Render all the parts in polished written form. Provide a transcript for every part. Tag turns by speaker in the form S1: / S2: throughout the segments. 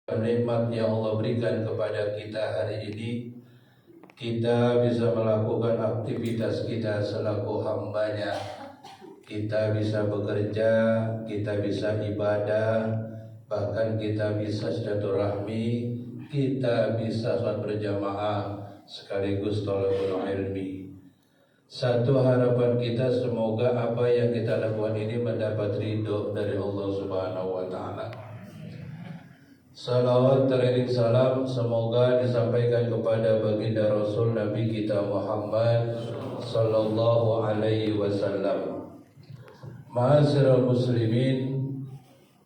S1: Nikmat yang Allah berikan kepada kita hari ini, kita bisa melakukan aktivitas kita selaku hambanya. Kita bisa bekerja, kita bisa ibadah, bahkan kita bisa silaturahmi, kita bisa sholat berjamaah sekaligus thalabul ilmi. Satu harapan kita, semoga apa yang kita lakukan ini mendapat ridho dari Allah Subhanahu wa Ta'ala. Salawat teriring salam semoga disampaikan kepada baginda Rasul Nabi kita Muhammad sallallahu alaihi wasallam. Ma'asyiral muslimin,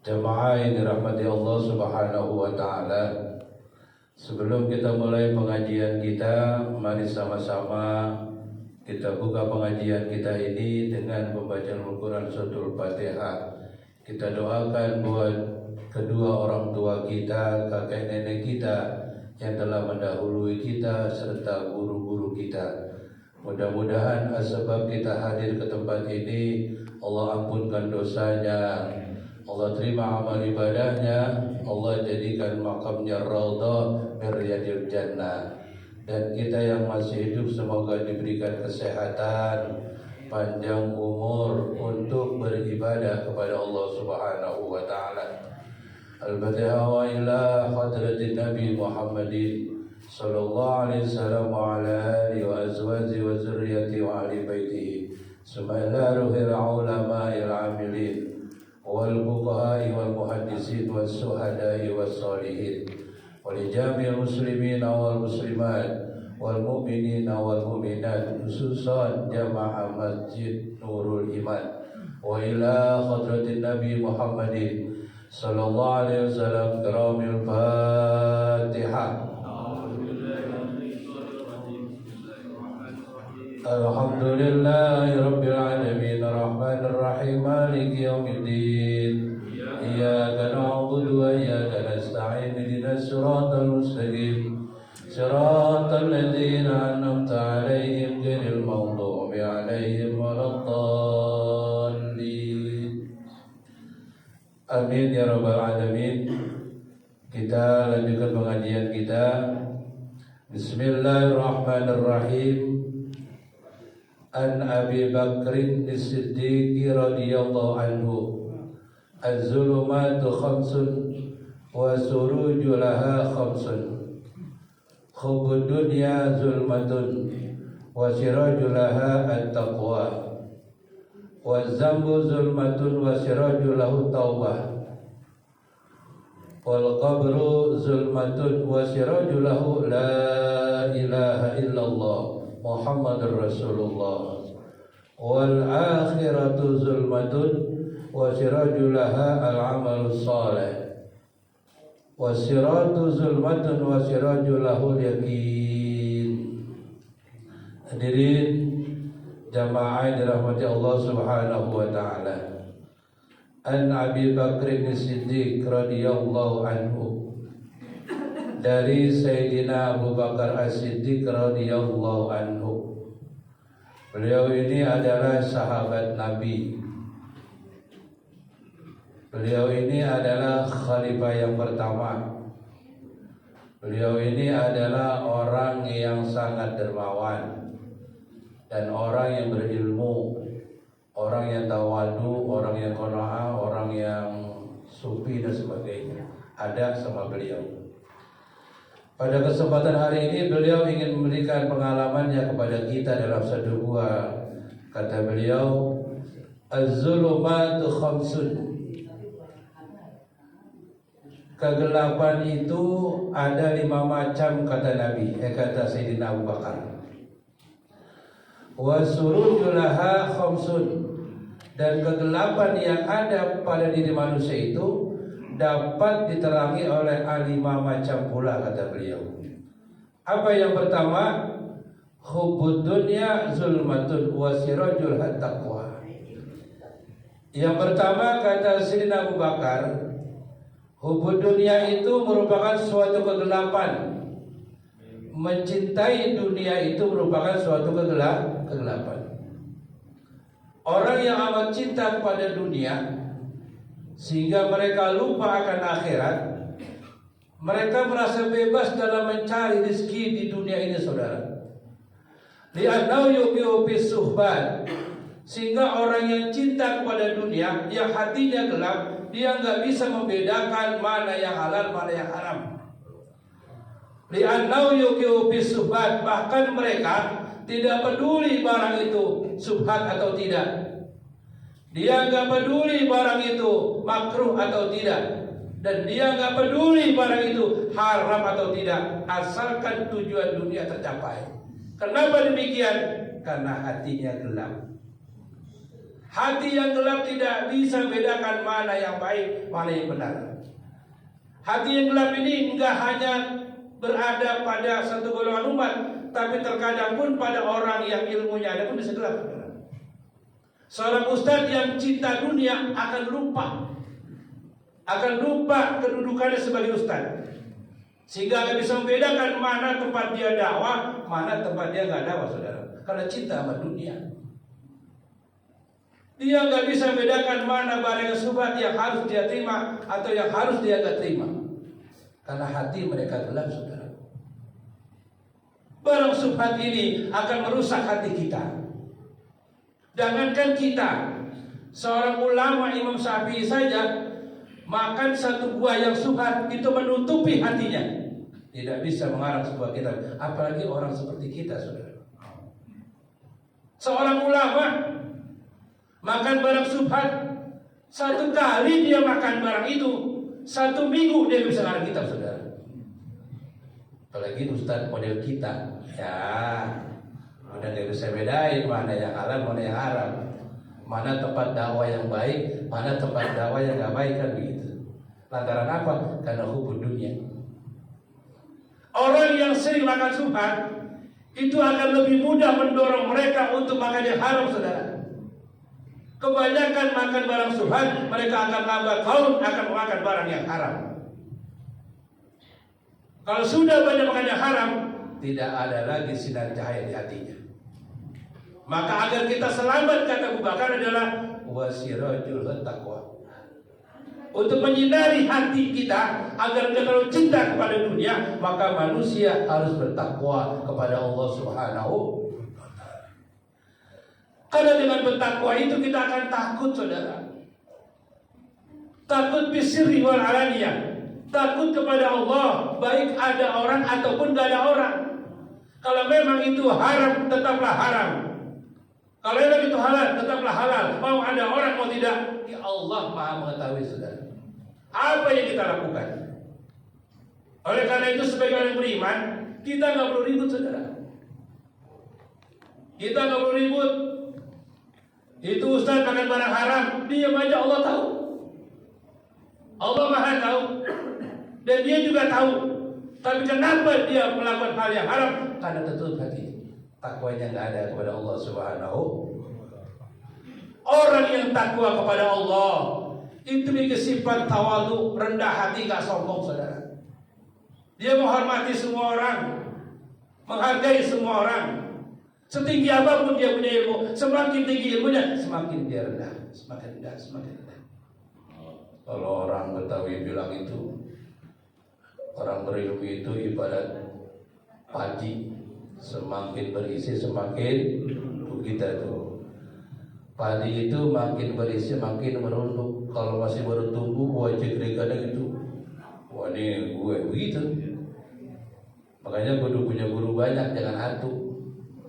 S1: jamaah yang dirahmati Allah Subhanahu wa Ta'ala. Sebelum kita mulai pengajian kita, mari sama-sama kita buka pengajian kita ini dengan pembacaan Al-Quran Suratul Fatihah. Kita doakan buat kedua orang tua kita, kakek nenek kita yang telah mendahului kita serta guru-guru kita. Mudah-mudahan sebab kita hadir ke tempat ini, Allah ampunkan dosanya, Allah terima amal ibadahnya, Allah jadikan makamnya raudhah min riyadil jannah. Dan kita yang masih hidup semoga diberikan kesehatan, panjang umur untuk beribadah kepada Allah Subhanahu wa Ta'ala. Al-Fatihah wa ila hadratin Nabi Muhammadin sallallahu alaihi wasallam wa ala alihi wa azwajihi wa zurriyyatihi wa ahli baitihi. Summa ila ruhil ulama'il amilin wal fuqaha'i wal muhaddisin was suhada'i was salihin wa li jami'il muslimin wal muslimat wal mu'minin wal mu'minat, khususan jamaah Masjid Nurul Iman, wa ila hadratin Nabi Muhammadin sallallahu alaihi wasallam. Karamil Fatihah. Alhamdulillahi rabbil alamin, arrahmanir rahim, maliki yaumiddin. Iyyaka na'budu wa iyyaka nasta'in, ihdinas siratal mustaqim, siratal ladzina an'amta 'alaihim ghairil maghdubi 'alaihim waladdallin. Amin ya rabbal alamin. Kita lanjutkan pengajian kita. Bismillahirrahmanirrahim. An Abi Bakrin As-Siddiq radhiyallahu anhu, az-zulumatu khamsun wa suruju laha khamsun. Hubbud dunya zulmatun wa siraju laha at-taqwa. Wa zambu zulmatun wa siraju lahu taubah. Wal qabru zulmatun wa siraju lahu la ilaha illallah Muhammadur Rasulullah. Wal akhiratu zulmatun wa siraju laha al-amalus salih. Wasiratu zulmatun wa siraju lahul yakin. Hadirin jamaah dirahmati Allah Subhanahu wa Ta'ala. An Abi Bakrin As-Siddiq radhiyallahu anhu, dari Sayyidina Abu Bakar As-Siddiq radhiyallahu anhu. Beliau ini adalah sahabat Nabi. Beliau ini adalah khalifah yang pertama. Beliau ini adalah orang yang sangat dermawan dan orang yang berilmu, orang yang tawadu, orang yang qanaah, orang yang sufi dan sebagainya. Ada sama beliau. Pada kesempatan hari ini beliau ingin memberikan pengalamannya kepada kita dalam satu buah. Kata beliau, az-zulumatu khamsun. Kegelapan itu ada 5 macam, kata Nabi, kata Sayyidina Abu Bakar. Wa surujulaha khamsun, dan kegelapan yang ada pada diri manusia itu dapat diterangi oleh 5 macam pula, kata beliau. Apa yang pertama? Hubbud dunya zulmatun wa sirajul taqwa. Yang pertama, kata Sayyidina Abu Bakar, hubbud dunia itu merupakan suatu kegelapan. Mencintai dunia itu merupakan suatu kegelapan. Orang yang amat cinta kepada dunia sehingga mereka lupa akan akhirat, Mereka merasa bebas dalam mencari rezeki di dunia ini, saudara. Li'annahu yuqiu fi suhbat. Sehingga orang yang cinta kepada dunia, yang hatinya gelap, dia nggak bisa membedakan mana yang halal, mana yang haram. Li'annahu yuqiu fi suhbat. Bahkan mereka tidak peduli barang itu subhat atau tidak. Dia nggak peduli barang itu makruh atau tidak. Dan dia nggak peduli barang itu haram atau tidak, asalkan tujuan dunia tercapai. Kenapa demikian? Karena hatinya gelap. Hati yang gelap tidak bisa bedakan mana yang baik, mana yang benar. Hati yang gelap ini enggak hanya berada pada satu golongan umat, tapi terkadang pun pada orang yang ilmunya ada pun bisa gelap. Seorang ustadz yang cinta dunia akan lupa kedudukannya sebagai ustaz, sehingga nggak bisa membedakan mana tempat dia dakwah, mana tempat dia nggak dakwah, saudara. Karena cinta sama dunia, dia nggak bisa membedakan mana barang yang subhat yang harus dia terima atau yang harus dia nggak terima, karena hati mereka gelap, saudara. Barang subhat ini akan merusak hati kita. Jangankan kita, seorang ulama Imam Syafi'i saja makan satu buah yang subhat itu menutupi hatinya, tidak bisa mengarang sebuah kitab, apalagi orang seperti kita, saudara. Seorang ulama makan barang subhat, satu kali dia makan barang itu, 1 minggu dia bisa ngarang kitab, saudara. Apalagi ustaz model kita, ya udah nggak bisa bedain mana yang halal, mana yang haram, mana tempat dakwah yang baik, mana tempat dakwah yang nggak baik, kan begitu. Lantaran apa? Karena hubud dunia. Orang yang sering makan subhat itu akan lebih mudah mendorong mereka untuk makan yang haram, saudara. Kebanyakan makan barang subhat, mereka akan lambat laun akan makan barang yang haram. Kalau sudah banyak makan yang haram, tidak ada lagi sinar cahaya di hatinya. Maka agar kita selamat, kata Abu Bakar, adalah wasirajul taqwa. Untuk menyinari hati kita agar kita terlalu cinta kepada dunia, maka manusia harus bertakwa kepada Allah Subhanahu wa Ta'ala. Karena dengan bertakwa itu kita akan takut, saudara. Takut bisirri wal alaniyah. Takut kepada Allah, baik ada orang ataupun gak ada orang. Kalau memang itu haram, tetaplah haram. Kalau memang itu halal, tetaplah halal. Mau ada orang, mau tidak, ya Allah Maha mengetahui, saudara, apa yang kita lakukan. Oleh karena itu sebagai orang beriman, kita nggak perlu ribut, saudara. Kita nggak perlu ribut. Itu ustaz makan barang haram, diam aja, Allah tahu. Allah Maha tahu. Dan dia juga tahu. Tapi kenapa dia melakukan hal yang haram? Karena tertutup hati, takwanya nggak ada kepada Allah Subhanahu. Orang yang takwa kepada Allah itu memiliki sifat tawadhu, rendah hati, gak sombong, saudara. Dia menghormati semua orang, menghargai semua orang. Setinggi apapun dia punya ilmu, semakin tinggi ilmunya, semakin dia rendah, semakin rendah, semakin rendah. Kalau orang Betawi bilang itu, orang berilmu itu ibarat padi, semakin berisi semakin kita tuh. Padi itu makin berisi makin merunduk. Kalau masih baru tumbuh, wajib kadang gitu. Wah, ini gue begitu. Makanya kudu punya guru banyak, jangan atu.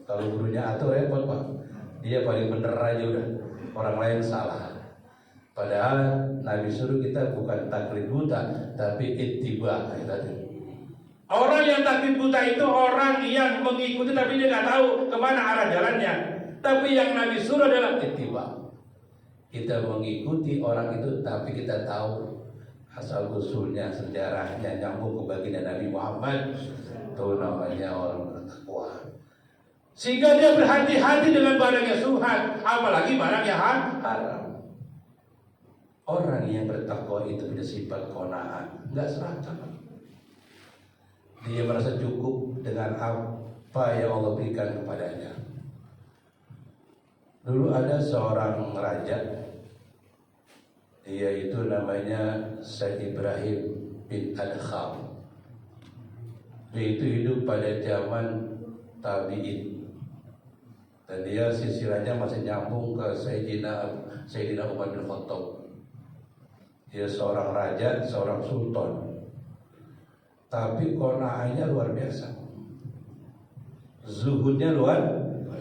S1: Kalau gurunya atu repot, Pak. Dia paling bener aja udah. Orang lain salah. Padahal Nabi suruh kita bukan taklid buta, tapi ittiba. Orang yang taklid buta itu orang yang mengikuti tapi dia nggak tahu kemana arah jalannya. Tapi yang Nabi suruh adalah ittiba. Kita mengikuti orang itu, tapi kita tahu asal usulnya, sejarahnya, nyambung ke baginda Nabi Muhammad. Itu namanya orang bertakwa. Sehingga dia berhati-hati dengan barang yang subhat, apalagi barang yang haram. Orang yang bertakwa itu punya sifat qanaah, enggak serakah. Dia merasa cukup dengan apa yang Allah berikan kepadanya. Dulu ada seorang raja, dia itu namanya Said Ibrahim bin Adkham. Dia itu hidup pada zaman tabi'in, dan dia silsilahnya masih nyambung ke Sayyidina Umar bin Khattab. Dia seorang raja, seorang sultan, tapi qanaahnya luar biasa, zuhudnya luar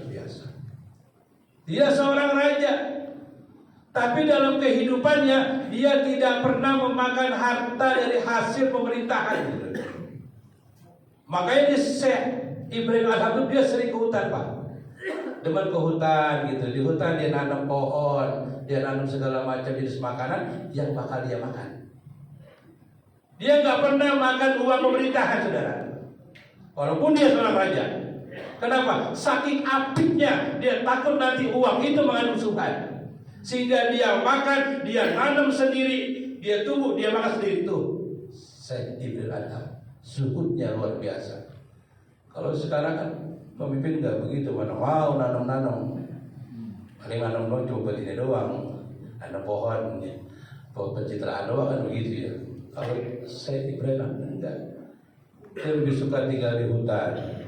S1: biasa. Dia seorang raja, tapi dalam kehidupannya dia tidak pernah memakan harta dari hasil pemerintahan. Makanya Syekh Ibrahim Adham dia sering ke hutan, Pak. Demen ke hutan gitu. Di hutan dia nanam pohon, dia nanam segala macam jenis makanan yang bakal dia makan. Dia nggak pernah makan uang pemerintahan, saudara. Walaupun dia seorang raja. Kenapa? Saking apiknya dia takut nanti uang itu mengandung subhan, sehingga dia makan, dia nanam sendiri, dia tumbuh, dia makan sendiri. Tuh Syekh Ibrahim Adham, zuhudnya luar biasa. Kalau sekarang kan pemimpin nggak begitu, mana mau nanam-nanam, paling nanam doang cuma ini doang, nanam pohon, pohon pencitraan doang kan begitu ya. Kalau Syekh Ibrahim enggak, dia lebih suka tinggal di hutan.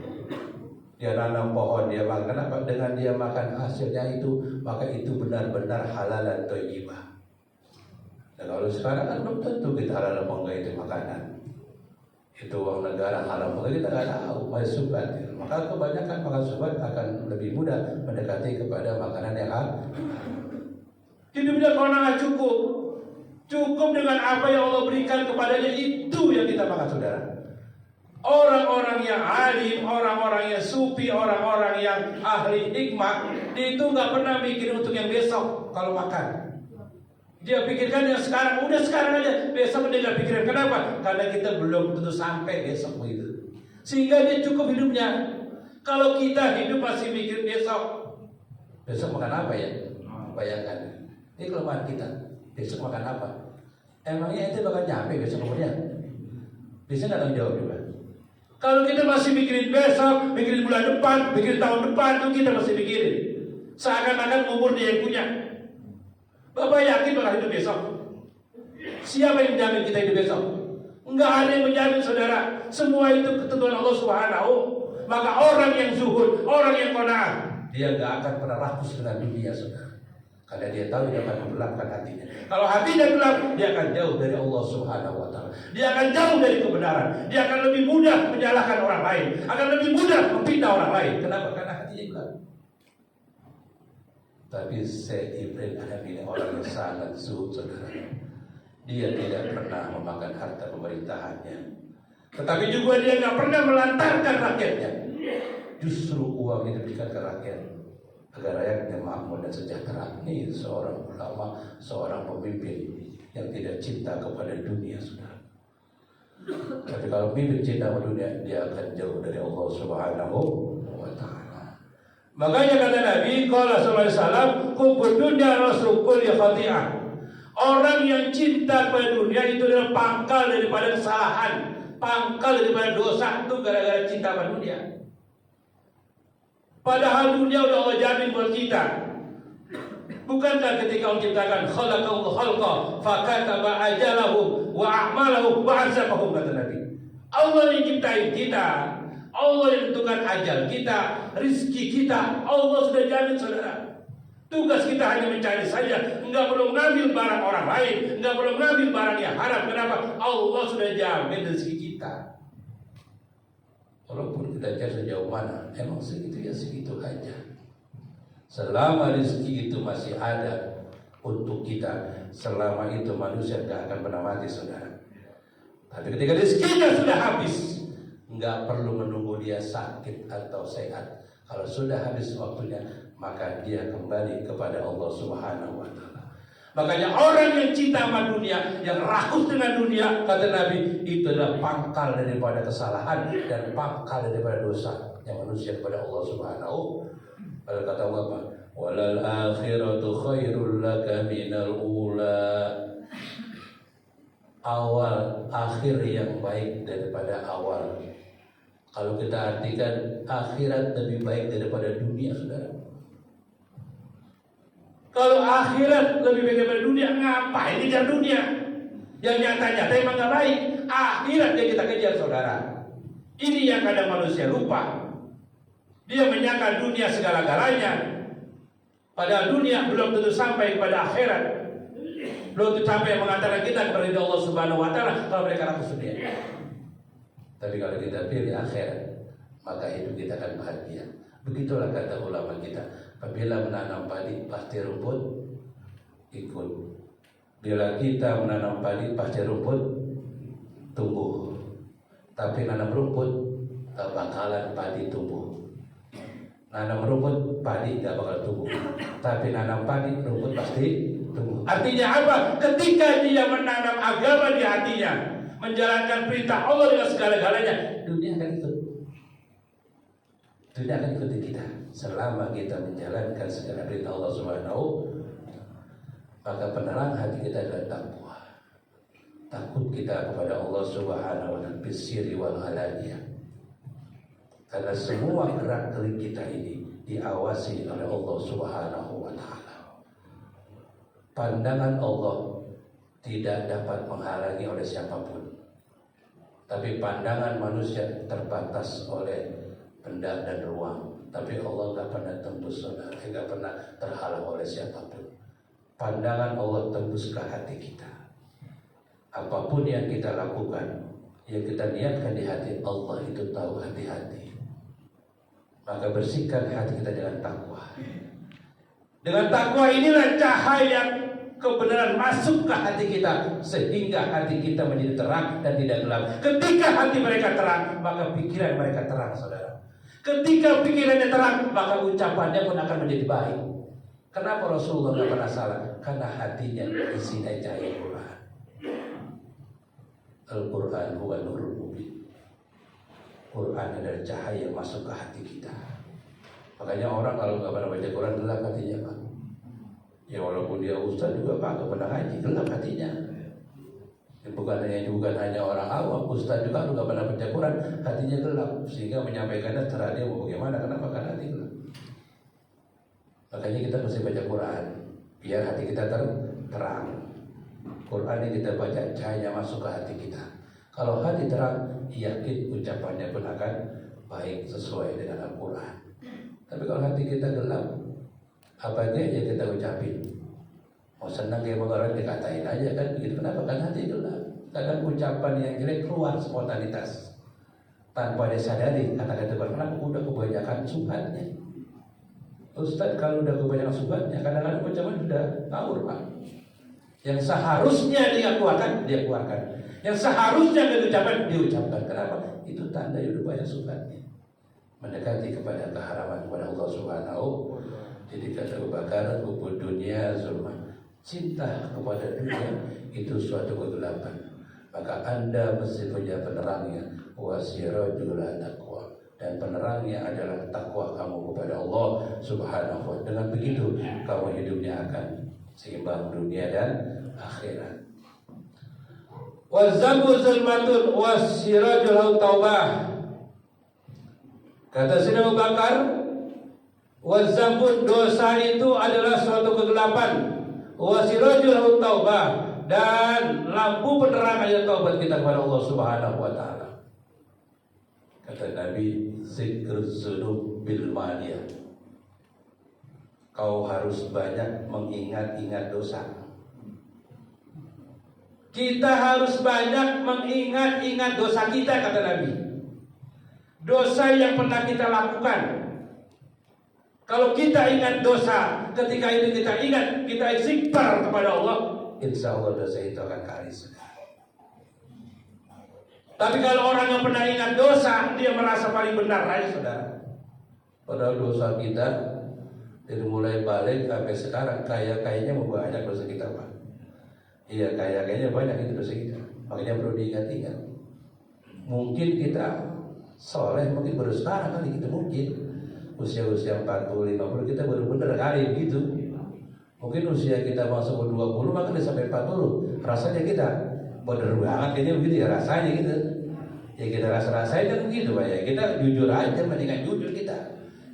S1: Dia nanam pohon, dia makan. Kenapa? Dengan dia makan hasilnya itu, maka itu benar-benar halal dan thayyibah. Dan kalau sekarang kan belum tentu kita halal apa enggak itu makanan. Itu uang negara halal apa kita nggak tahu, masih subhat. Maka kebanyakan makan subhat akan lebih mudah mendekati kepada makanan yang halal. Hidupnya kalau cukup, cukup dengan apa yang Allah berikan kepadanya, itu yang kita makan, saudara. Orang-orang yang alim, orang-orang yang sufi, orang-orang yang ahli hikmah, dia itu nggak pernah mikir untuk yang besok kalau makan. Dia pikirkan yang sekarang, udah sekarang aja, besok dia nggak pikirin. Kenapa? Karena kita belum tentu sampai besok begitu. Sehingga dia cukup hidupnya. Kalau kita hidup masih mikir besok makan apa ya? Bayangkan, ini kelemahan kita. Besok makan apa? Emangnya itu bakal nyampe besok kemudian? Bisa nggak tanggung jawab juga? Kalau kita masih mikirin besok, mikirin bulan depan, mikirin tahun depan, itu kita masih mikirin. Seakan-akan umur dia yang punya. Bapak yakin bakal hidup besok? Siapa yang menjamin kita hidup besok? Enggak ada yang menjamin, saudara. Semua itu ketentuan Allah Subhanahu. Maka orang yang zuhud, orang yang qanaah, dia enggak akan pernah rakus dengan dunia, saudara. Karena dia tahu dia akan menggelapkan hatinya. Kalau hatinya gelap, dia akan jauh dari Allah Subhanahu wa taala. Dia akan jauh dari kebenaran. Dia akan lebih mudah menyalahkan orang lain, akan lebih mudah memfitnah orang lain. Kenapa? Karena hatinya gelap. Tapi Syekh Ibrahim Adham ini orang yang sangat zuhud, saudara. Dia tidak pernah memakan harta pemerintahannya, tetapi juga dia nggak pernah melantarkan rakyatnya. Justru uang yang diberikan ke rakyat agar rakyatnya makmur dan sejahtera. Ini seorang ulama, seorang pemimpin yang tidak cinta kepada dunia, saudara. Tapi kalau pemimpin cinta kepada dunia, dia akan jauh dari Allah Subhanahu wa taala. Makanya kata Nabi sallallahu alaihi wasallam, "Hubbud dunya rasul kulli khati'ah." Orang yang cinta pada dunia itu adalah pangkal daripada kesalahan, pangkal daripada dosa, itu gara-gara cinta pada dunia. Padahal dunia udah Allah jamin buat kita. Bukankah ketika Allah ciptakan khalaqallahu khalqa fakataba ajalahum wa a'malahum wa arzaqahum, kata Nabi. Allah yang ciptain kita, Allah yang tentukan ajal kita, rizki kita, Allah sudah jamin, saudara. Tugas kita hanya mencari saja, enggak perlu mengambil barang orang lain, enggak perlu mengambil barang yang haram. Kenapa? Allah sudah jamin rezeki kita. Walaupun kita cari sejauh mana, emang segitu ya segitu aja. Selama rezeki itu masih ada untuk kita, selama itu manusia tidak akan pernah mati, saudara. Tapi ketika rezekinya sudah habis, nggak perlu menunggu dia sakit atau sehat. Kalau sudah habis waktunya, maka dia kembali kepada Allah Subhanahu wa taala. Makanya orang yang cinta sama dunia, yang rakus dengan dunia, kata Nabi, itu adalah pangkal daripada kesalahan dan pangkal daripada dosa yang manusia kepada Allah Subhanahu. Lalu kata Allah apa? Walal akhiratu khairul laka minal ula. Awal akhir yang baik daripada awal. Kalau kita artikan, akhirat lebih baik daripada dunia, saudara. Kalau akhirat lebih baik daripada dunia, ngapain kejar dunia? Yang nyata-nyata emang gak baik. Akhirat yang kita kejar, saudara.
S2: Ini yang kadang manusia lupa. Dia menyangka dunia segala-galanya, padahal dunia belum tentu sampai kepada akhirat. Belum tentu sampai mengantarkan kita kepada Allah Subhanahu wa Ta'ala kalau mereka rakus dunia. Tapi kalau kita pilih akhirat, maka hidup kita akan bahagia. Begitulah kata ulama kita. Apabila menanam padi pasti rumput ikut. Bila kita menanam padi pasti rumput tumbuh. Tapi nanam rumput tak bakalan padi tumbuh. Nanam rumput padi tak bakal tumbuh. Tapi nanam padi rumput pasti tumbuh. Artinya apa? Ketika dia menanam agama di hatinya, menjalankan perintah Allah dengan segala-galanya, dunia akan ikut. Dunia akan ikuti kita selama kita menjalankan segala perintah Allah Subhanahu. Maka penerang hati kita adalah takwa. Takut kita kepada Allah Subhanahu wa Ta'ala bisiri wal alaniyah. Karena semua gerak gerik kita ini diawasi oleh Allah Subhanahu wa Ta'ala. Pandangan Allah tidak dapat menghalangi oleh siapapun. Tapi pandangan manusia terbatas oleh benda dan ruang. Tapi Allah tidak pernah tembus, tidak pernah terhalang oleh siapapun. Pandangan Allah tembus ke hati kita. Apapun yang kita lakukan, yang kita niatkan di hati, Allah itu tahu hati-hati. Maka bersihkan hati kita dengan takwa. Dengan takwa inilah cahaya kebenaran masuk ke hati kita, sehingga hati kita menjadi terang dan tidak gelap. Ketika hati mereka terang, maka pikiran mereka terang, saudara. Ketika pikirannya terang, maka ucapannya pun akan menjadi baik. Kenapa Rasulullah tidak pernah salah? Karena hatinya diisi dari cahaya Quran. Al-Quran huwa nurul mubin. Quran adalah cahaya yang masuk ke hati kita. Makanya orang kalau nggak pernah baca Quran gelap hatinya, Pak. Ya walaupun dia ustaz juga Pak, nggak pernah ngaji, gelap hatinya. Bukan hanya orang awam, ustaz juga nggak pernah baca Quran, hatinya gelap. Sehingga menyampaikannya terhadap dia mau bagaimana? Kenapa? Karena hati gelap. Makanya kita mesti baca Quran biar hati kita terang. Quran yang kita baca cahaya masuk ke hati kita. Kalau hati terang, yakin ucapannya pun akan baik sesuai dengan Al-Quran. Tapi kalau hati kita gelap, apa aja yang kita ucapin, mau senang kayak mau orang dikatain aja kan begitu. Kenapa? Kan hati gelap. Kadang ucapan yang jelek keluar spontanitas tanpa disadari. Kata-kata kenapa udah kebanyakan subhatnya. Ustaz kalau udah kebanyakan subhatnya, kadang-kadang ucapan sudah ngawur, Pak. Yang seharusnya dia keluarkan, dia keluarkan. Yang seharusnya dia ucapkan. Kenapa? Itu tanda udah banyak subhatnya. Mendekati kepada keharaman kepada Allah Subhanahu. Jadi kata Abu Bakar, hubud dunia zulman. Cinta kepada dunia itu suatu kegelapan. Maka Anda mesti punya penerangnya. Wasirajul taqwa. Dan penerangnya adalah takwa kamu kepada Allah Subhanahu wa Ta'ala. Dengan begitu kamu hidupnya akan seimbang dunia dan akhirat. Wazabu zulmatun wasirajul taubah. Kata Sayyidina Abu Bakar, wazambun dosa itu adalah suatu kegelapan. Wasirajul taubah, dan lampu penerang adalah taubat kita kepada Allah Subhanahu wa Ta'ala. Kata Nabi, zikr dzunub bil maniyah. Kau harus banyak mengingat-ingat dosa. Kita harus banyak mengingat-ingat dosa kita, kata Nabi. Dosa yang pernah kita lakukan. Kalau kita ingat dosa, ketika itu kita ingat, kita istighfar kepada Allah, insya Allah dosa itu akan karis. Tapi kalau orang yang pernah ingat dosa, dia merasa paling benar aja, saudara. Padahal dosa kita dari mulai balik sampai sekarang kayaknya banyak dosa kita, Pak. Iya, kayaknya banyak itu dosa kita. Makanya perlu diingat-ingat. Mungkin kita soleh, mungkin baru sekarang kali kita mungkin usia-usia 40, 50 kita baru bener kali begitu. Mungkin usia kita masuk ke 20 maka dia sampai 40. Rasanya kita bener banget kayaknya begitu ya rasanya gitu. Ya kita rasa-rasain kan begitu Pak ya. Kita jujur aja, mendingan jujur kita.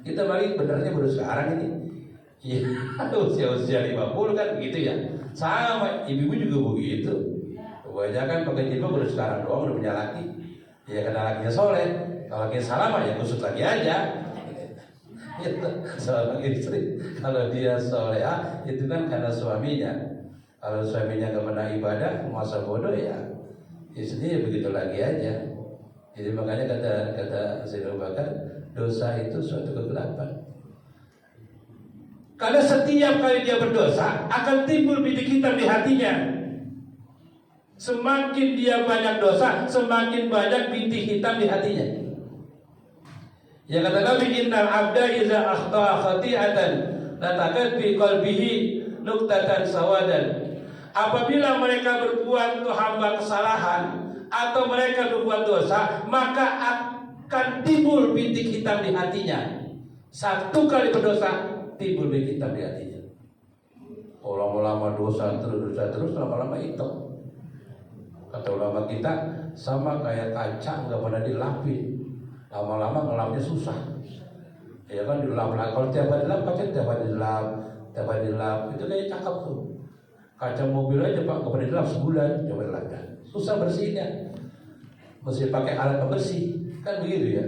S2: Kita balik benernya baru sekarang ini. Iya, usia-usia 50 kan begitu ya. Sama ibu-ibu juga begitu. Kebanyakan pakai jilbab baru sekarang doang udah punya laki. Ya karena lakinya soleh. Kalau lakinya salah mah ya kusut lagi aja. Seorang istri kalau dia soleha itu kan karena suaminya. Kalau suaminya gak pernah ibadah, masa bodoh ya istrinya begitu lagi aja. Jadi makanya kata Sayyidina Abu Bakar, dosa itu suatu kegelapan. Karena setiap kali dia berdosa akan timbul bidik hitam di hatinya. Semakin dia banyak dosa, semakin banyak bintik hitam di hatinya. Ya kata Nabi, innal abda iza akhta'a khati'atan latakat fi qalbihi nuqtatan sawadan. Apabila mereka berbuat itu hamba kesalahan atau mereka berbuat dosa, maka akan timbul bintik hitam di hatinya. Satu kali berdosa timbul bintik hitam di hatinya. Lama-lama dosa terus lama-lama hitam. Kata ulama kita sama kayak kaca nggak pernah dilapin, lama-lama ngelapnya susah. Ya kan dilap lagi. Kalau tiap hari dilap kaca tiap hari dilap itu kayak cakep tuh. Kaca mobil aja pak nggak pernah dilap sebulan, coba dilapnya susah bersihnya. Mesti pakai alat pembersih kan begitu ya.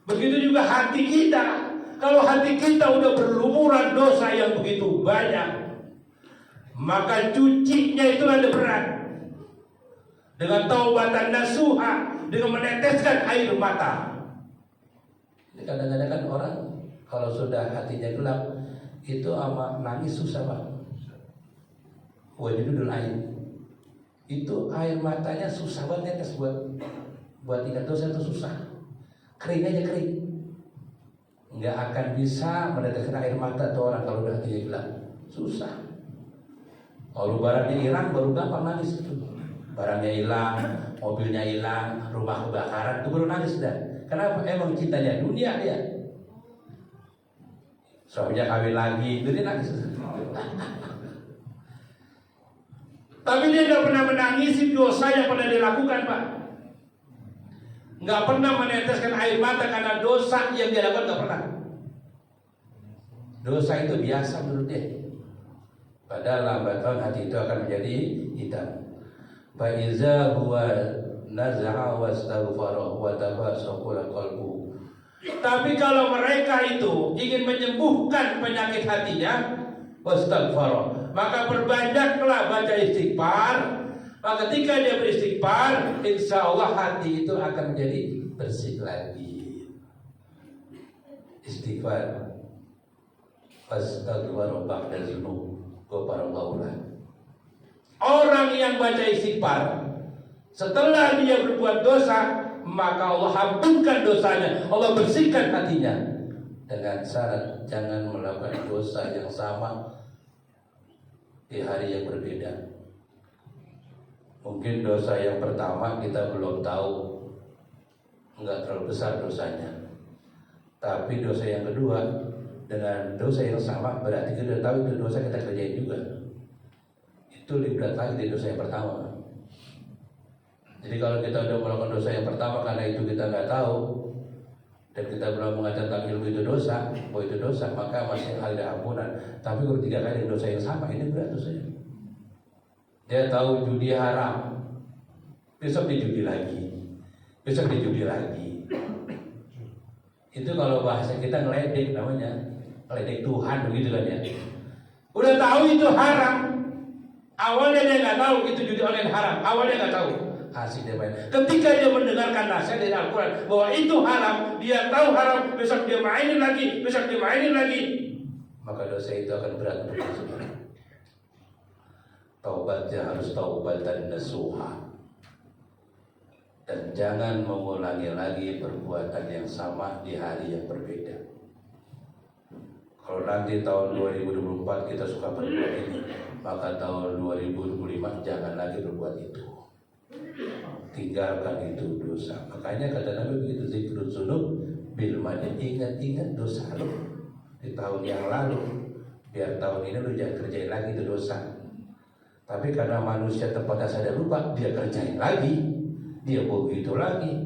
S2: Begitu juga hati kita. Kalau hati kita udah berlumuran dosa yang begitu banyak, maka cucinya itu ada berat. Dengan taubatan nasuha, dengan meneteskan air mata. Kadang-kadang kan orang kalau sudah hatinya gelap itu ama nangis susah pak. Wajudul air itu air matanya susah banget netes buat ingat dosa itu susah. Kering aja kering. Nggak akan bisa meneteskan air mata tuh orang kalau udah hatinya gelap. Susah. Kalau barangnya hilang baru gampang nangis itu. Barangnya hilang, mobilnya hilang, rumah kebakaran, itu baru nangis dah. Kenapa? Emang cintanya dunia dia. Suaminya kawin lagi, jadi nangis. Tapi dia nggak pernah menangisi dosa yang pernah dilakukan, Pak. Nggak pernah meneteskan air mata karena dosa yang dia lakukan, nggak pernah. Dosa itu biasa menurut dia. Padahal lambat laun hati itu akan menjadi hitam. Faiza huwa naza'a wastaghfara wa tabasaqala qalbu. Tapi kalau mereka itu ingin menyembuhkan penyakit hatinya, wastaghfara, maka perbanyaklah baca istighfar. Maka ketika dia beristighfar, insya Allah hati itu akan menjadi bersih lagi. Istighfar, wastaghfara ba'da dzunub, ghafarallahu lahu. Orang yang baca istighfar setelah dia berbuat dosa, maka Allah ampunkan dosanya, Allah bersihkan hatinya. Dengan syarat jangan melakukan dosa yang sama di hari yang berbeda. Mungkin dosa yang pertama kita belum tahu, enggak terlalu besar dosanya. Tapi dosa yang kedua dengan dosa yang sama berarti kita tahu itu dosa kita kerjain juga. Itu lebih berat lagi dari dosa yang pertama. Jadi kalau kita udah melakukan dosa yang pertama karena itu kita nggak tahu dan kita belum mengajar tentang ilmu itu dosa, bahwa itu dosa, maka masih ada ampunan. Tapi kalau 3 kali dosa yang sama, ini berat dosanya. Dia tahu judi haram, besok dia judi lagi, besok dia judi lagi. Itu kalau bahasa kita ngeledek namanya, ngeledek Tuhan begitu kan ya. Udah tahu itu haram. Awalnya dia nggak tahu itu judi online haram. Awalnya nggak tahu. Asik dia main. Ketika dia mendengarkan nasihat dari Al-Quran bahwa itu haram, dia tahu haram, besok dia mainin lagi, besok dia mainin lagi, maka dosa itu akan berat untuk dia. Taubatnya harus taubatan nasuha. Dan jangan mengulangi lagi perbuatan yang sama di hari yang berbeda. Kalau nanti tahun 2024 kita suka berbuat ini, maka tahun 2025 jangan lagi berbuat itu. Tinggalkan itu dosa. Makanya kata Nabi begitu, zikrul dzunub bil madi, ingat-ingat dosa lu di tahun yang lalu, biar tahun ini lu jangan kerjain lagi itu dosa. Tapi karena manusia tempat dasarnya lupa, dia kerjain lagi, dia begitu lagi.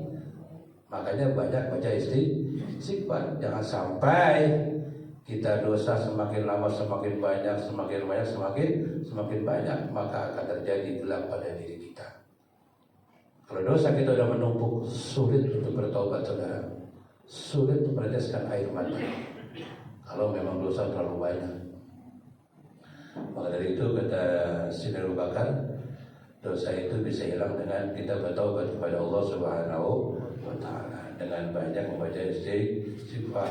S2: Makanya banyak baca istighfar. Jangan sampai kita dosa semakin lama semakin banyak, semakin banyak, maka akan terjadi gelap pada diri kita. Kalau dosa kita sudah menumpuk, sulit untuk bertobat saudara, sulit untuk meneteskan air mata kalau memang dosa terlalu banyak. Maka dari itu kata Sayyidina Abu Bakar, dosa itu bisa hilang dengan kita bertobat kepada Allah Subhanahu wa Ta'ala dengan banyak membaca istighfar.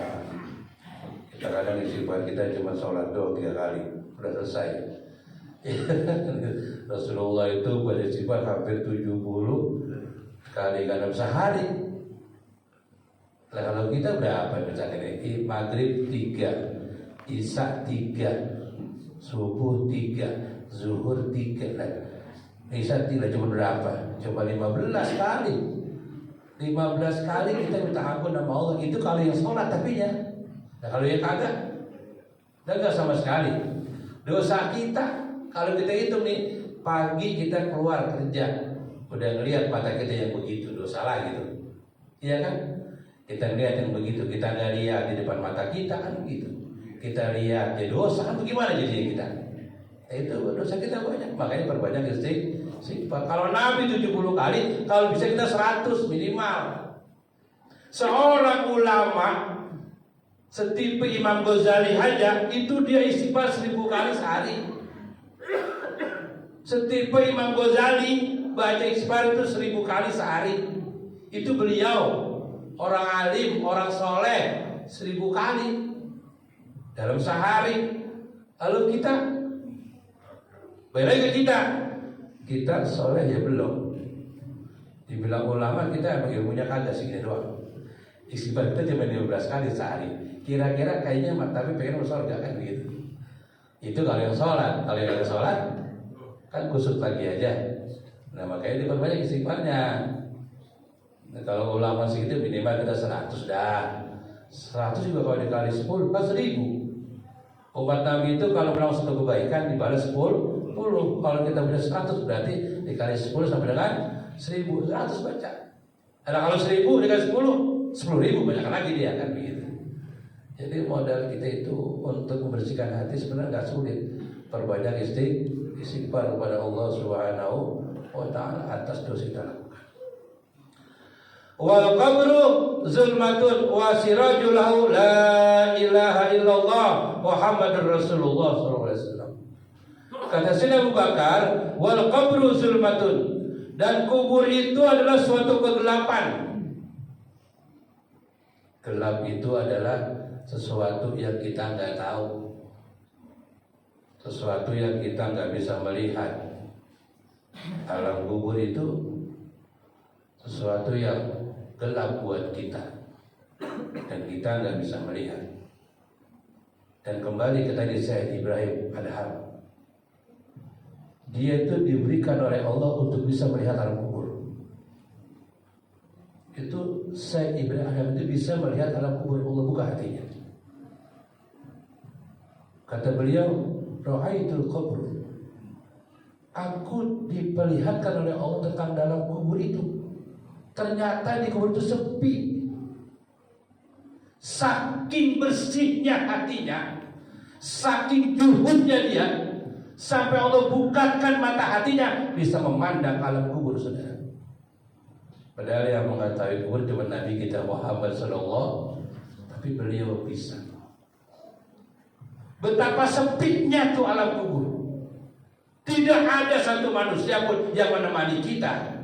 S2: Kita kadang istighfar kita cuma sholat doang 3 kali udah selesai. Rasulullah itu beristighfar hampir 70 kali dalam sehari. Nah, kalau kita berapa misalkan ini maghrib 3, isya 3, subuh 3, zuhur 3, nah, isya 3 cuma berapa? Coba 15 kali. 15 kali kita minta ampun sama Allah. Itu kalau yang sholat tapi ya. Nah, kalau yang kagak sama sekali. Dosa kita kalau kita hitung nih, pagi kita keluar kerja, udah ngelihat mata kita yang begitu, dosa lagi tuh, iya kan? Kita ngelihat yang begitu, kita nggak lihat di depan mata kita kan begitu. Kita lihat ya dosa kan bagaimana jadinya kita? Itu dosa kita banyak, makanya perbanyak istighfar. Kalau Nabi 70 kali, kalau bisa kita 100 minimal. Seorang ulama setipe Imam Ghazali aja itu dia istighfar 1000 kali sehari. Setipe Imam Ghazali baca istighfar itu 1000 kali sehari. Itu beliau orang alim, orang soleh 1000 kali dalam sehari. Lalu kita balik ke kita soleh ya belum. Dibilang ulama kita emang ilmunya kagak segini doang. Istighfar kita cuma 15 kali sehari. Kira-kira kayaknya tapi pengen masuk surga kan begitu. Itu kalau yang sholat. Kalau yang ada sholat kan kusut lagi aja. Nah makanya diperbanyak istighfarnya. Nah, kalau ulama segitu minimal kita 100 dah. 100 juga kalau dikali 10 kan 1000. Umat Nabi itu kalau melakukan satu kebaikan dibalas 10. Kalau kita punya 100 berarti dikali 10 sampai dengan 1000. 100 baca. Nah kalau 1000 dikali 10, 10.000 banyak lagi dia kan begitu. Jadi modal kita itu untuk membersihkan hati sebenarnya nggak sulit. Perbanyak istighfar kepada Allah Subhanahu wa Ta'ala atas dosa kita lakukan. Wal qabru zulmatun wa sirajul lahu la ilaha illallah Muhammadur Rasulullah sallallahu alaihi wasallam. Kata Sayyidina Abu Bakar, wal qabru zulmatun, dan kubur itu adalah suatu kegelapan. Gelap itu adalah sesuatu yang kita nggak tahu, sesuatu yang kita nggak bisa melihat. Alam kubur itu sesuatu yang gelap buat kita dan kita nggak bisa melihat. Dan kembali ke tadi Syekh Ibrahim Adham, dia itu diberikan oleh Allah untuk bisa melihat alam kubur. Itu Syekh Ibrahim Adham itu bisa melihat alam kubur. Allah buka hatinya. Kata beliau, Ra'aitul qabr, aku diperlihatkan oleh Allah tentang dalam kubur itu. Ternyata di kubur itu sepi. Saking bersihnya hatinya, saking juhudnya dia, sampai Allah bukakan mata hatinya bisa memandang alam kubur, saudara. Padahal yang mengetahui kubur cuma Nabi kita Muhammad sallallahu, tapi beliau bisa. Betapa sepinya tuh alam kubur. Tidak ada satu manusia pun yang menemani kita.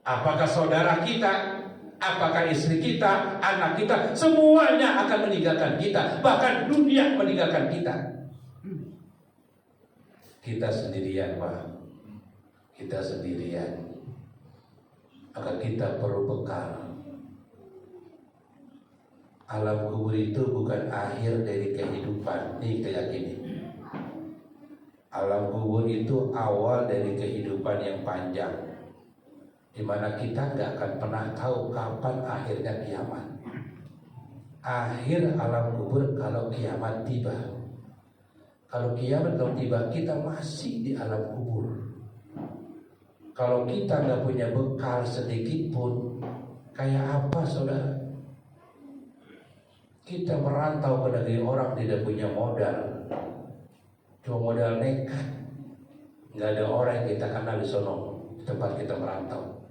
S2: Apakah saudara kita, apakah istri kita, anak kita, semuanya akan meninggalkan kita. Bahkan dunia meninggalkan kita. Kita sendirian, Pak. Kita sendirian. Maka kita perlu bekal. Alam kubur itu bukan akhir dari kehidupan. Ini kita yakini. Alam kubur itu awal dari kehidupan yang panjang, di mana kita nggak akan pernah tahu kapan akhirnya kiamat. Akhir alam kubur kalau kiamat tiba. Kalau kiamat belum tiba, kita masih di alam kubur. Kalau kita nggak punya bekal sedikit pun, kayak apa saudara? Kita merantau ke negeri orang tidak punya modal, cuma modal nekat. Nggak ada orang yang kita kenal di sono, di tempat kita merantau.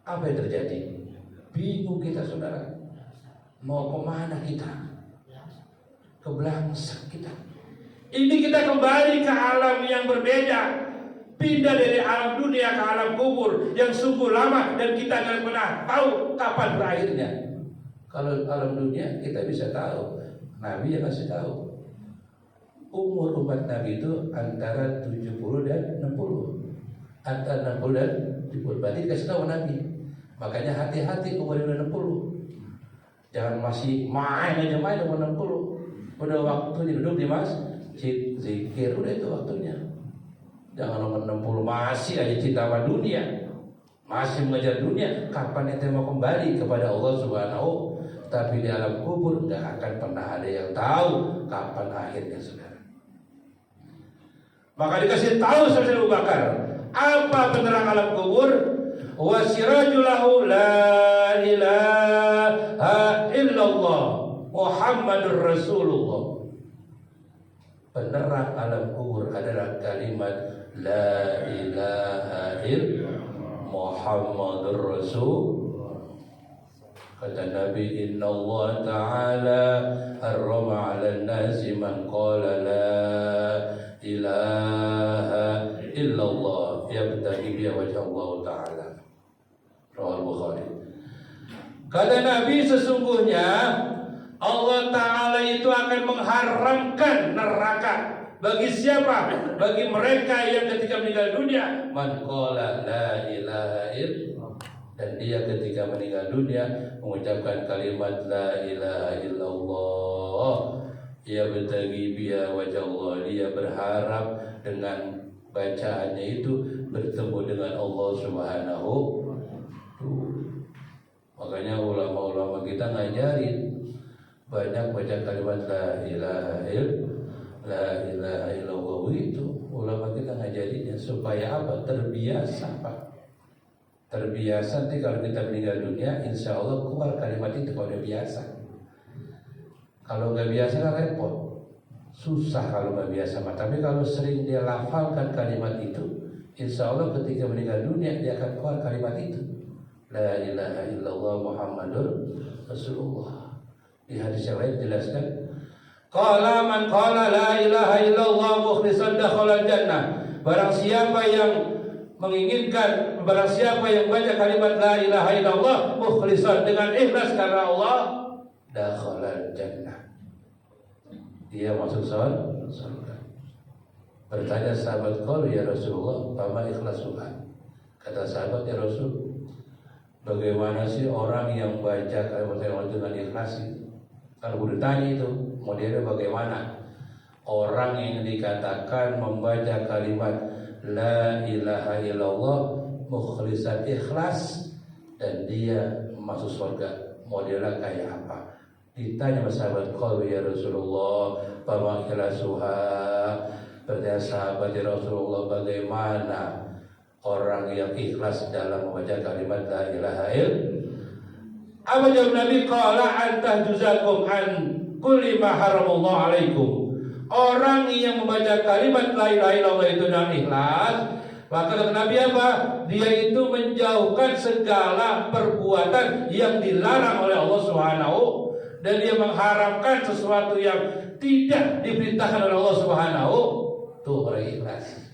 S2: Apa yang terjadi? Bingung kita saudara, mau kemana kita? Kebelangsang kita. Ini kita kembali ke alam yang berbeda, pindah dari alam dunia ke alam kubur yang sungguh lama dan kita tidak pernah tahu kapan berakhirnya. Kalau alam dunia kita bisa tahu, Nabi yang kasih tahu. Umur umat Nabi itu antara 70 dan 60. Antara 60 dan 70. Berarti dikasih tahu Nabi. Makanya hati-hati umur 60. Jangan masih main umur 60. Udah waktunya duduk di masjid zikir, udah itu waktunya. Jangan umur 60 masih aja cinta sama dunia, masih mengejar dunia. Kapan itu mau kembali kepada Allah Subhanahu? Tapi di alam kubur nggak akan pernah ada yang tahu kapan akhirnya saudara. Maka dikasih tahu sama Abu Bakar apa penerang alam kubur. Wasirajulahu la ilaha illallah Muhammadur Rasulullah. Penerang alam kubur adalah kalimat la ilaha illallah Muhammadur Rasul. Kata Nabi, Inna Allah Ta'ala harrama 'ala nasi man qala la ilaha illallah yabtaghi biha wajha Allah Ta'ala. Rawal Bukhari. Kata Nabi, sesungguhnya Allah Ta'ala itu akan mengharamkan neraka. Bagi siapa? Bagi mereka yang ketika meninggal dunia man qala la ilaha illallah, dan dia ketika meninggal dunia mengucapkan kalimat la ilaha illallah, ia bertagi biha wajah Allah, dia berharap dengan bacaannya itu bertemu dengan Allah Subhanahu. Makanya ulama-ulama kita ngajarin banyak baca kalimat la ilaha illallah itu. Ulama kita ngajarinnya supaya apa? Terbiasa Pak. Terbiasa nanti kalau kita meninggal dunia, insya Allah keluar kalimat itu kalau udah biasa. Kalau nggak biasa kan repot, susah kalau nggak biasa. Tapi kalau sering dia lafalkan kalimat itu, insya Allah ketika meninggal dunia dia akan keluar kalimat itu. La ilaha illallah Muhammadur Rasulullah. Di hadis yang lain jelaskan, qala man qala la ilaha illallah mukhlishan dakhala jannah. Barang siapa yang menginginkan, barang siapa yang baca kalimat la ilaha illallah mukhlishan dengan ikhlas karena Allah, dakhala jannah, dia masuk surga. Bertanya sahabat, qalu ya Rasulullah fama ikhlasuha. Kata sahabat, ya Rasul, bagaimana sih orang yang baca kalimat la dengan ikhlas itu? Kalau ditanya itu modelnya bagaimana orang yang dikatakan membaca kalimat la ilaha illallah mukhlishan ikhlas dan dia masuk surga, modelnya kayak apa? Ditanya sahabat, qalu ya Rasulullah fama ikhlasuha. Bertanya sahabat, ya Rasulullah, bagaimana orang yang ikhlas dalam membaca kalimat la ilaha illallah? Apa jawab Nabi? Qala antahjuzakum an kulli ma haramallahu alaikum. Orang yang membaca kalimat la ilaha illallah itu dengan ikhlas, maka kata Nabi apa? Dia itu menjauhkan segala perbuatan yang dilarang oleh Allah Subhanahu, dan dia mengharamkan sesuatu yang tidak diperintahkan oleh Allah Subhanahu. Tuh orang ikhlas.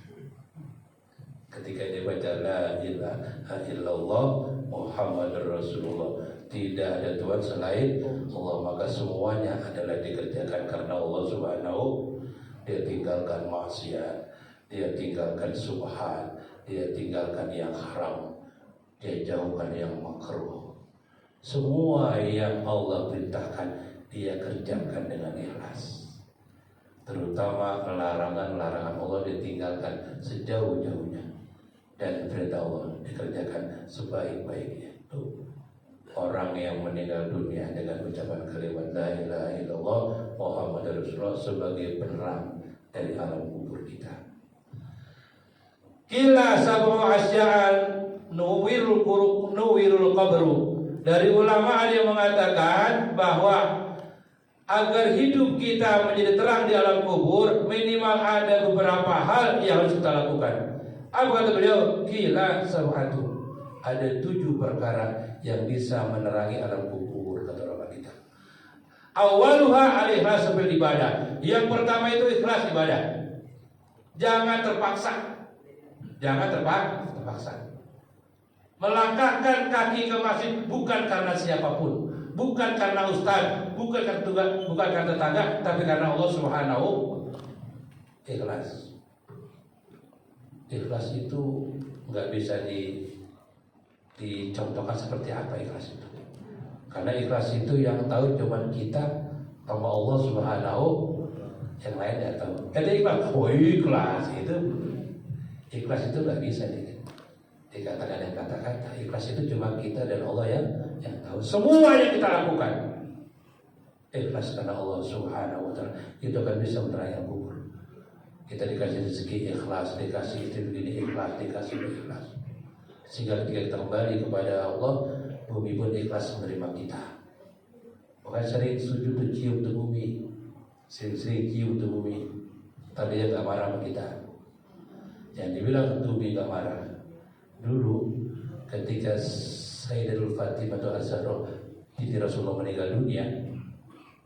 S2: Ketika dia baca la ilaha illallah Muhammadur Rasulullah, tidak ada Tuhan selain Allah, maka semuanya adalah dikerjakan karena Allah Subhanahu. Dia tinggalkan maksiat, dia tinggalkan subhan, dia tinggalkan yang haram, dia jauhkan yang makruh. Semua yang Allah perintahkan dia kerjakan dengan ikhlas. Terutama larangan-larangan Allah ditinggalkan sejauh-jauhnya, dan perintah Allah dikerjakan sebaik-baiknya. Tuh, orang yang meninggal dunia dengan ucapan kalimat la ilaha illallah Muhammadur Rasulullah sebagai penerang dari alam kubur kita. Kila sab'u asya'an nuwirul qabru. Dari ulama ada yang mengatakan bahwa agar hidup kita menjadi terang di alam kubur, minimal ada beberapa hal yang harus kita lakukan. Apa kata beliau? Qila sab'atu. Ada 7 perkara yang bisa menerangi alam kubur, kata ulama kita. Awaluha al-ikhlas bil ibadah. Yang pertama itu ikhlas ibadah. Jangan terpaksa. Jangan terpaksa. Melangkahkan kaki ke masjid bukan karena siapapun, bukan karena ustaz, bukan karena tetangga, tapi karena Allah Subhanahu. Ikhlas. Ikhlas itu nggak bisa dicontohkan seperti apa ikhlas itu. Karena ikhlas itu yang tahu cuma kita sama Allah Subhanahu, yang lain nggak tahu. Jadi ikhlas itu nggak bisa dikatakan yang kata-kata. Ikhlas itu cuma kita dan Allah yang tahu. Semua yang kita lakukan ikhlas karena Allah Subhanahu wa ta'ala, itu akan bisa menerangi kubur. Kita dikasih rezeki ikhlas, dikasih istri begini ikhlas, dikasih ikhlas. Sehingga ketika kita kembali kepada Allah, bumi pun ikhlas menerima kita. Makanya sering sujud tuh cium tuh bumi, sering cium tuh bumi, tapi dia gak marah sama kita. Yang dibilang bumi gak marah. Dulu ketika Sayyidatul Fatimah atau Az-Zahra binti Rasulullah meninggal dunia,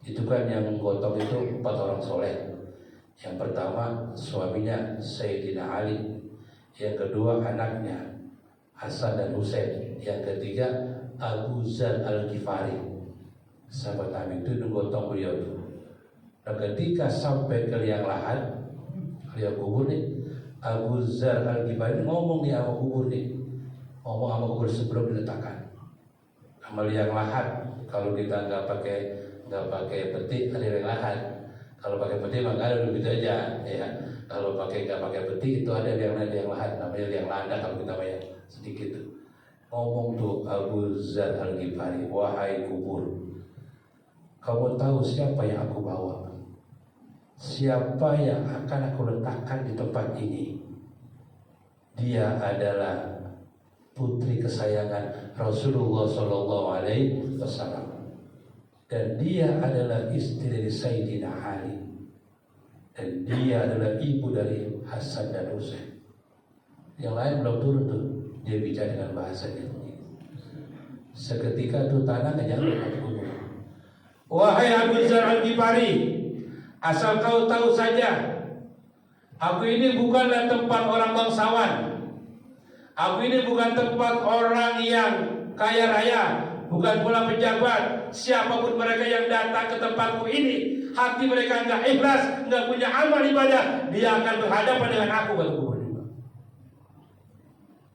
S2: itu kan yang gotong itu 4 orang soleh. Yang pertama suaminya Sayyidina Ali, yang kedua anaknya Hasan dan Husain, yang ketiga Abu Zar Al-Ghifari, sahabat Nabi itu gotong beliau itu. Dan ketika sampai ke liang lahat, liang kubur nih, Abu Zar Al-Ghifari ngomong di sama kubur nih, ngomong sama kubur sebelum diletakkan. Sama liang lahat, kalau kita nggak pakai peti ada liang lahat. Kalau pakai peti mah nggak ada, begitu aja ya. Kalau nggak pakai peti itu ada liang lahat, namanya liang lada kalau kita bayar sedikit tuh. Ngomong tuh Abu Zar Al-Ghifari, wahai kubur, kamu tahu siapa yang aku bawa? Siapa yang akan aku letakkan di tempat ini? Dia adalah putri kesayangan Rasulullah Sallallahu Alaihi Wasallam, dan dia adalah istri dari Sayyidina Ali, dan dia adalah ibu dari Hasan dan Husain. Yang lain belum turun tuh, dia bicara dengan bahasanya. Seketika tuh tanah ngejatuh ke kubur. Wahai Abu Zar Al-Ghifari, asal kau tahu saja, aku ini bukanlah tempat orang bangsawan. Aku ini bukan tempat orang yang kaya raya, bukan pula pejabat. Siapapun mereka yang datang ke tempatku ini, hati mereka enggak ikhlas, enggak punya amal ibadah, dia akan berhadapan dengan aku kata kubur juga.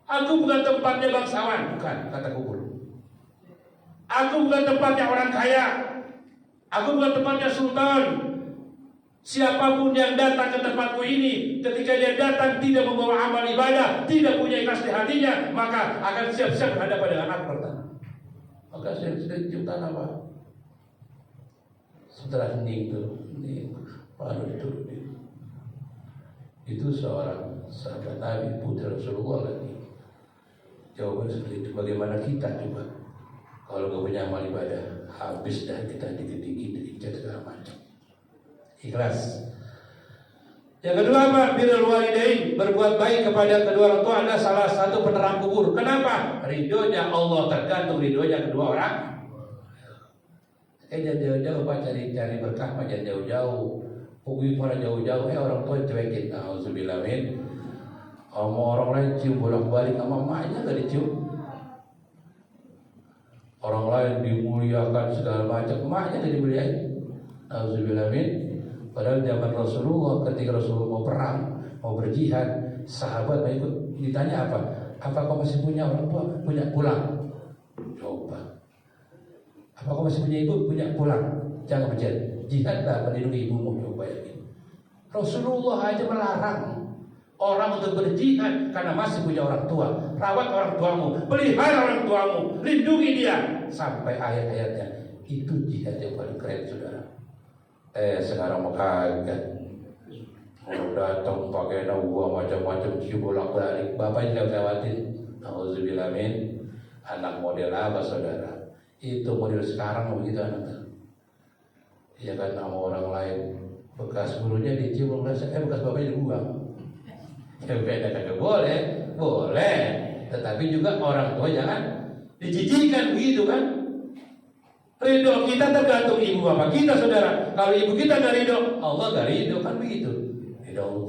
S2: Aku bukan tempatnya bangsawan, bukan, kata kubur. Aku bukan tempatnya orang kaya, aku bukan tempatnya sultan. Siapapun yang datang ke tempatku ini, ketika dia datang tidak membawa amal ibadah, tidak punya ikhlas di hatinya, maka akan siap-siap berhadapan dengan aku. Maka saya cium tanah Pak. Setelah hening baru diturunin. Itu seorang sahabat Nabi, putra Rasulullah lagi. Jawaban seperti itu. Bagaimana kita coba? Kalau gak punya amal ibadah, habis dah kita dikit-dikit, diikat segala macam. Ikhlas. Yang kedua apa? Birrul walidain, berbuat baik kepada kedua orang tua adalah salah satu penerang kubur. Kenapa? Ridhonya Allah tergantung ridhonya kedua orang. Jangan jauh-jauh Pak, cari berkah Pak, jangan jauh-jauh. Pergi mana jauh-jauh, orang tua cuekin. Auzubillah min. Orang lain cium bolak-balik sama emaknya gak dicium. Orang lain dimuliakan segala macam, emaknya gak dimuliain. Auzubillah min. Padahal zaman Rasulullah, ketika Rasulullah mau perang, mau berjihad, sahabat mau ikut, ditanya apa? Apa kau masih punya orang tua? Punya, pulang. Coba. Apa kau masih punya ibu? Punya, pulang. Jangan berjihad. Jihadlah melindungi ibumu. Coba ya. Rasulullah aja melarang orang untuk berjihad karena masih punya orang tua. Rawat orang tuamu, pelihara orang tuamu, lindungi dia. Sampai ayat-ayatnya. Itu jihad yang paling keren, saudara. Sekarang mau kaget, mau datang pakai nawa macam-macam, cium bolak-balik. Bapak jangan khawatir. Auzubillah min. Anak model apa saudara? Itu model sekarang begitu anak. Ya kan, sama orang lain bekas gurunya dicium, bekas bapaknya dibuang. Ya beda kagak boleh, boleh. Tetapi juga orang tua jangan dijijikkan begitu kan. Ridho kita tergantung ibu bapak kita, saudara. Kalau ibu kita gak ridho, Allah gak ridho, kan begitu. Ridho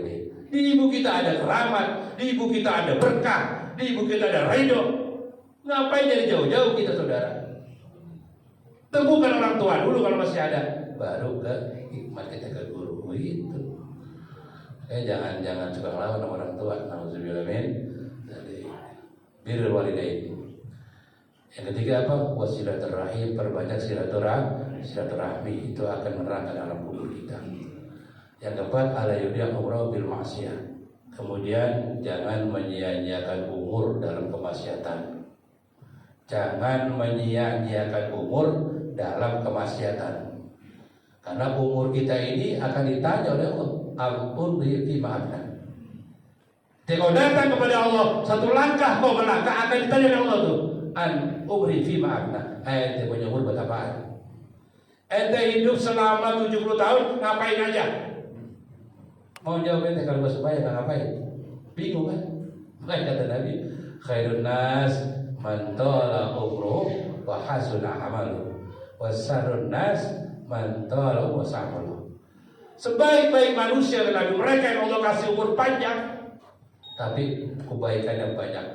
S2: ini. Di ibu kita ada keramat, di ibu kita ada berkah, di ibu kita ada ridho. Ngapain jadi jauh-jauh kita, saudara? Temukan orang tua dulu kalau masih ada, baru ke hikmat kita ke guru itu. Jangan suka lawan sama orang tua. Nauzubillah min dari birrul walidain. Yang ketiga apa? Wasilaturrahim, perbanyak silaturahmi, itu akan menerangkan alam kubur kita. Yang keempat, ala yudhi'a umrah bil ma'siyah. Kemudian jangan menyia-nyiakan umur dalam kemaksiatan. Jangan menyia-nyiakan umur dalam kemaksiatan. Karena umur kita ini akan ditanya oleh Allah. Ampun fi ma'afna. Kalau datang kepada Allah satu langkah kau melangkah, akan ditanya oleh Allah tuh. An umri fi ma'afna. Ente punya umur buat apaan? Ente hidup selama 70 tahun ngapain aja? Mau jawab ente kalau supaya ngapain? Bingung kan? Makanya kata Nabi, khairun nas man tala umruh wa hasuna amaluh, wa sarrun nas man tala wa sa'amaluh. Sebaik-baik manusia adalah mereka yang Allah kasih umur panjang tapi kebaikannya banyak.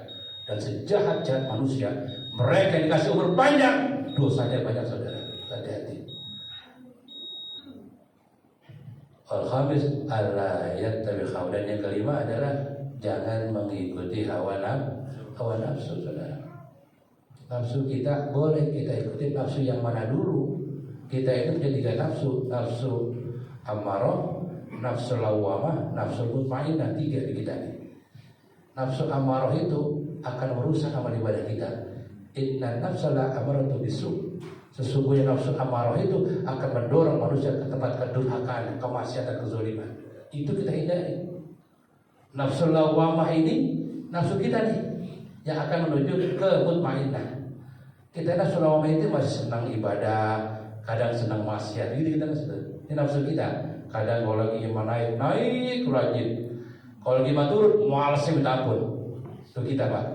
S2: Dan sejahat-jahat manusia mereka yang dikasih umur panjang, dosanya banyak, saudara. Hati-hati. Al-khamis alla yattabi khawdan. Yang kelima adalah jangan mengikuti hawa nafsu, saudara. Nafsu kita boleh kita ikuti, nafsu yang mana dulu? Kita itu punya 3 nafsu. Nafsu amarah, nafsu lawamah, nafsu mutmainnah. 3 di kita nih. Nafsu amarah itu akan merusak amal ibadah kita. Inna nafsala amaratu bisu. Sesungguhnya nafsu amarah itu akan mendorong manusia ke tempat kedurhakaan, kemaksiatan, kezaliman. Itu kita hindari. Nafsu lawamah ini nafsu kita nih yang akan menuju ke mutmainnah. Kita nafsu lawamah itu masih senang ibadah, kadang senang maksiat. Gitu kita ini nafsu kita. Kadang kalau lagi iman naik rajin. Kalau lagi turun malas minta ampun. Itu kita, Pak.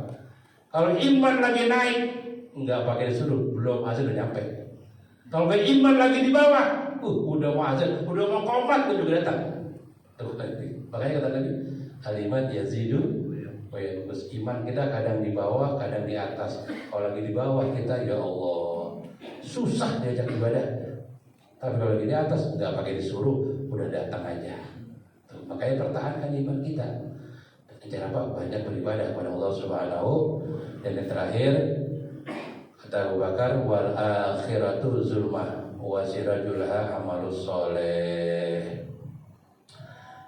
S2: Kalau iman lagi naik, enggak pakai disuruh, belum azan udah nyampe. Kalau iman lagi di bawah, udah mau azan, udah mau komat, udah datang. Tuh nanti. Makanya kata Nabi, al-iman yazidu wa yanqus. Iman kita kadang di bawah, kadang di atas. Kalau lagi di bawah kita, ya Allah, susah diajak ibadah. Tapi kalau lagi di atas, enggak pakai disuruh, udah datang aja. Tuh, makanya pertahankan iman kita. Cara apa? Banyak beribadah kepada Allah Subhanahu. Dan yang terakhir kata Abu Bakar, wal akhiratu zulmah wa sirajulha amalus soleh.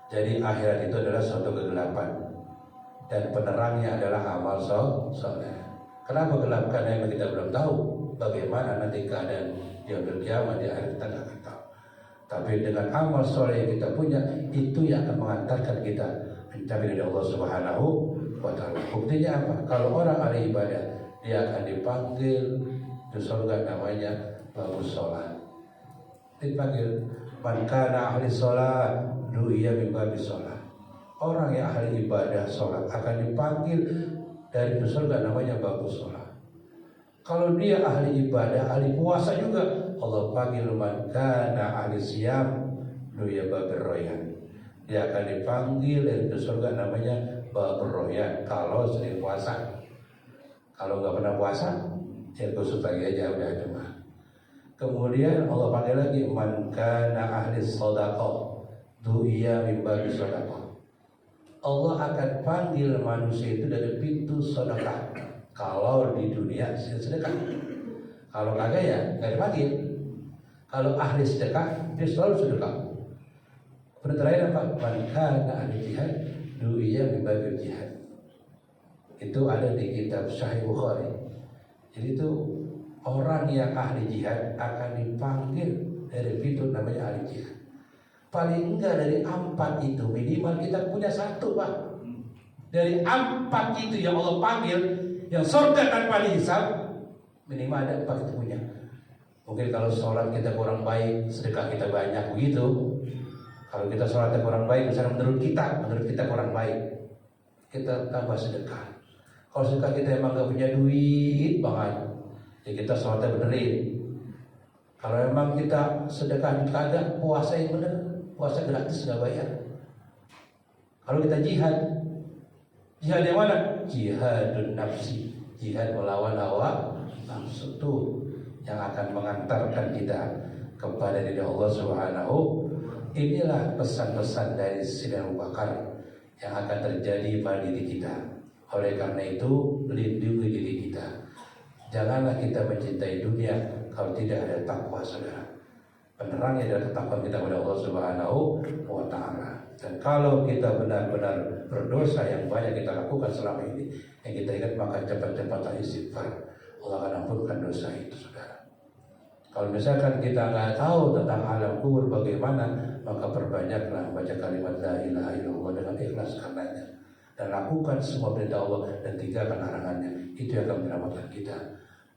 S2: Jadi akhirat itu adalah suatu kegelapan dan penerangnya adalah amal soleh. Kenapa gelap? Karena kita belum tahu bagaimana nanti keadaan di yaumil kiamat, di akhir kita nggak tahu. Tapi dengan amal soleh yang kita punya, itu yang akan mengantarkan kita mencapai dari Allah Subhanahu wa Ta'ala. Buktinya apa? Kalau orang ahli ibadah, dia akan dipanggil di surga, namanya bagus sholat. Dipanggil man kana ahli sholat du'iya min babis sholat. Orang yang ahli ibadah sholat akan dipanggil dari surga, namanya bagus sholat. Kalau dia ahli ibadah, ahli puasa juga, Allah panggil man kana ahli siyam du'iya babir royan. Dia akan dipanggil dari surga, namanya babur royan. Kalau sering puasa. Kalau nggak pernah puasa, ya kusut lagi aja udah cuma. Kemudian Allah panggil lagi man kana ahli shadaqah du'iya min babi shadaqah. Allah akan panggil manusia itu dari pintu sedekah. Kalau di dunia sedekah. Kalau kagak ya nggak dipanggil. Kalau ahli sedekah, dia selalu sedekah. Terakhir apa? Man kana ahli jihad du'iya min babil jihad. Itu ada di kitab Sahih Bukhari. Jadi itu orang yang ahli jihad akan dipanggil dari pintu namanya ahli jihad. Paling enggak dari 4 itu minimal kita punya 1, Pak. Dari 4 itu yang Allah panggil, yang surga tanpa dihisab, minimal ada 4 itu punya. Mungkin kalau sholat kita kurang baik, sedekah kita banyak begitu. Kalau kita sholatnya kurang baik, misalnya menurut kita kurang baik, kita tambah sedekah. Kalau sedekah kita emang gak punya duit banget, ya kita sholatnya benerin. Kalau emang kita sedekah kagak, puasa yang bener, puasa gratis gak bayar. Kalau kita jihad yang mana? Jihadun nafsi, jihad melawan hawa nafsu itu yang akan mengantarkan kita kepada diri Allah Subhanahu. Inilah pesan-pesan dari Sayyidina Abu Bakar yang akan terjadi pada diri kita. Oleh karena itu, lindungi diri kita. Janganlah kita mencintai dunia kalau tidak ada takwa, saudara. Penerangnya adalah ketakwaan kita kepada Allah Subhanahu wa Ta'ala. Dan kalau kita benar-benar berdosa yang banyak kita lakukan selama ini, yang kita ingat, maka cepat-cepatlah istighfar. Allah akan ampunkan dosa itu, saudara. Kalau misalkan kita nggak tahu tentang alam kubur bagaimana, maka perbanyaklah baca kalimat la ilaha illallah dengan ikhlas karenanya, dan lakukan semua perintah Allah dan tinggalkan larangannya. Itu yang akan menyelamatkan kita.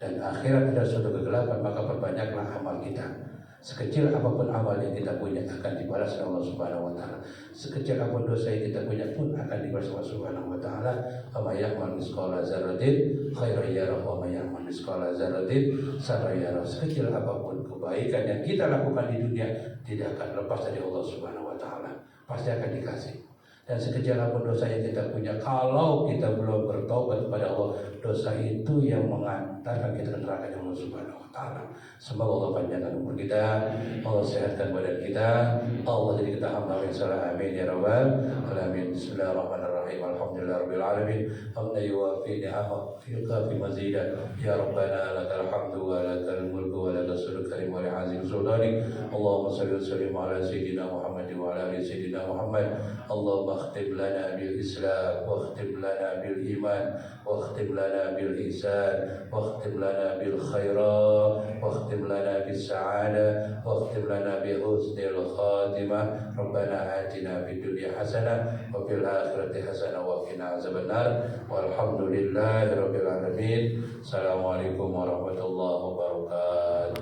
S2: Dan akhirat tidak suatu kegelapan, maka perbanyaklah amal kita. Sekecil apapun amal yang kita punya akan dibalas oleh Allah Subhanahu wa Ta'ala. Sekecil apapun dosa yang kita punya pun akan dibalas oleh Allah Subhanahu wa Ta'ala. Wa may ya'mal mithqala dzarratin khairan yarah wa may ya'mal mithqala dzarratin syarran yarah. Sekecil apapun kebaikan yang kita lakukan di dunia tidak akan lepas dari Allah Subhanahu wa Ta'ala. Pasti akan dikasih. Dan sekecil apapun dosa yang kita punya, kalau kita belum bertobat kepada Allah, dosa itu yang mengantarkan kita ke neraka Allah Subhanahu wa Ta'ala. Semoga Allah panjangkan umur kita, Allah sehatkan badan kita, Allah jadi kita hamba yang salah. Amin ya rabbal alamin. Bismillahirrahmanirrahim. Alhamdulillahirabbil alamin. Hamdan yuwafi ni'amahu fi kafi mazidah. Ya rabbana lakal hamdu wa lakal mulku wa lakal suluk karim wa li'azim sultanik. Allahumma salli wa sallim ala sayyidina Muhammad wa ala ali sayyidina Muhammad. Allahumma اختم لنا بالإسلام واختم لنا بالإيمان واختم لنا بالإحسان واختم لنا بالخيرات واختم لنا بالسعادة واختم لنا بحسن الخاتمة. ربنا آتنا في الدنيا حسنة وفي الآخرة حسنة وقنا عذاب النار والحمد لله رب العالمين. السلام عليكم ورحمة الله وبركاته.